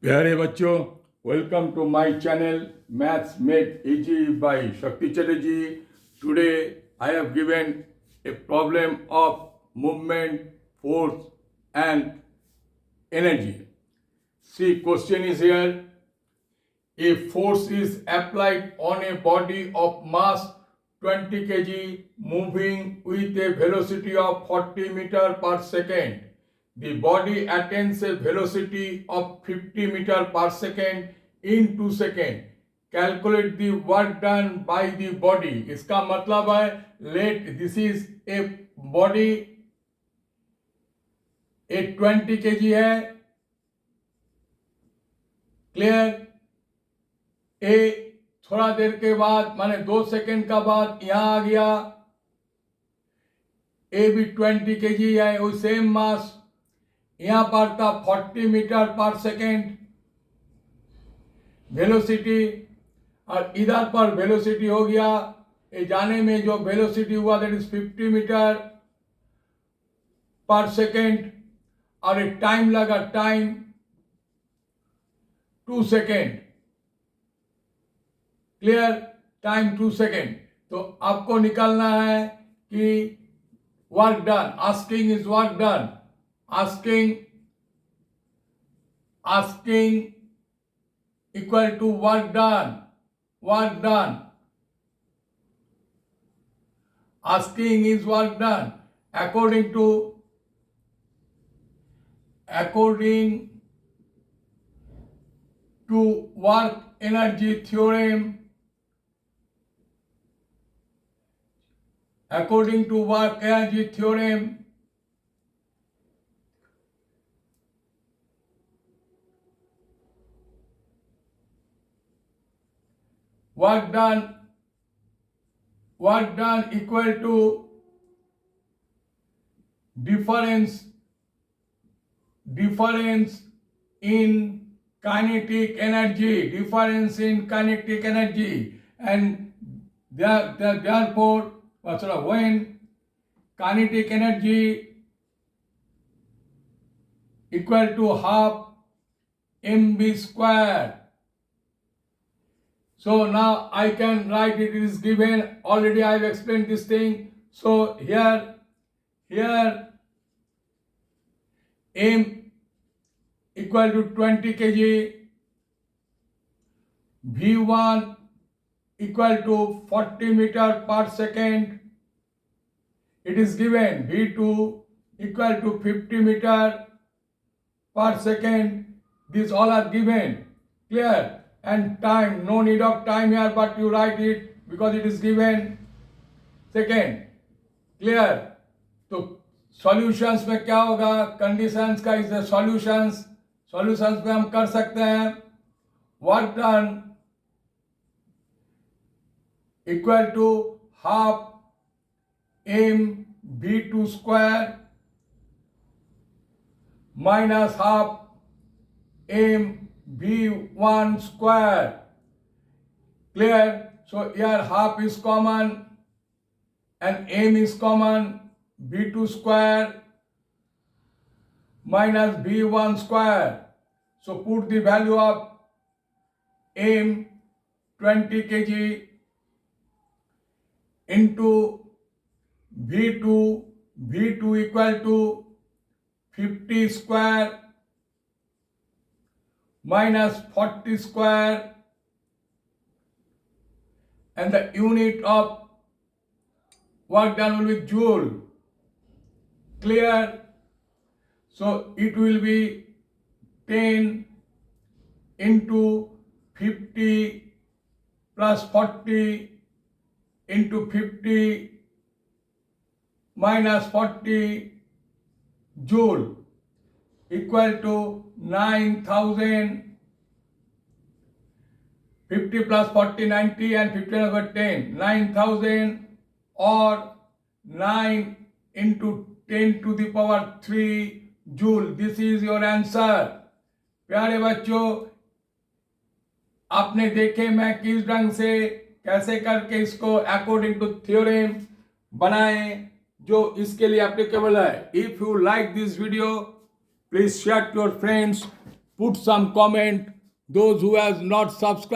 प्यारे बच्चों, welcome to my channel maths made easy by Shakti Chatterjee. Today I have given a problem of movement, force and energy. See, question is here. If force is applied on a body of mass 20 kg moving with a velocity of 40 meter per second, the body attains a velocity of 50 meter per second in 2 seconds. Calculate the work done by the body. इसका मतलब है let this is a body, a 20 kg है, clear. ए थोड़ा देर के बाद माने 2 second का बाद यहां आ गया, ए भी 20 kg है, वो सेम मास, यहां पर था 40 मीटर पर सेकेंड वेलोसिटी, और इधर पर वेलोसिटी हो गया, ये जाने में जो वेलोसिटी हुआ दैट इज 50 मीटर पर सेकेंड, और एक टाइम लगा, time 2 second, clear, time 2 second. तो आपको निकालना है कि work done, asking is work done, asking equal to work done, asking is work done according to work energy theorem, according to work energy theorem, work done equal to difference in kinetic energy, and therefore when kinetic energy equal to half mv square. So now I can write it is given, already I have explained this thing. So here m equal to 20 kg, v1 equal to 40 meter per second, it is given v2 equal to 50 meter per second, these all are given, clear. And time, no need of time here, but you write it because it is given second, clear. तो solutions में क्या होगा, conditions का is solutions में हम कर सकते हैं work done equal to half m v2 square minus half m v1 square, clear. So here half is common and m is common, v2 square minus v1 square. So put the value of m 20 kg into v2 equal to 50 square minus 40 square, and the unit of work done will be joule, clear. So it will be 10 into 50 plus 40 into 50 minus 40 joule equal to 9,000. 50 plus 40 90 and 15 over 10 9,000, or 9 into 10 to the power 3 joule. This is your answer. प्यारे बच्चों, आपने देखे मैं किस ढंग से कैसे करके इसको अकॉर्डिंग टू थ्योरम बनाए जो इसके लिए एप्लीकेबल है. If you like this video, please share to your friends. put some comment. Those who has not subscribed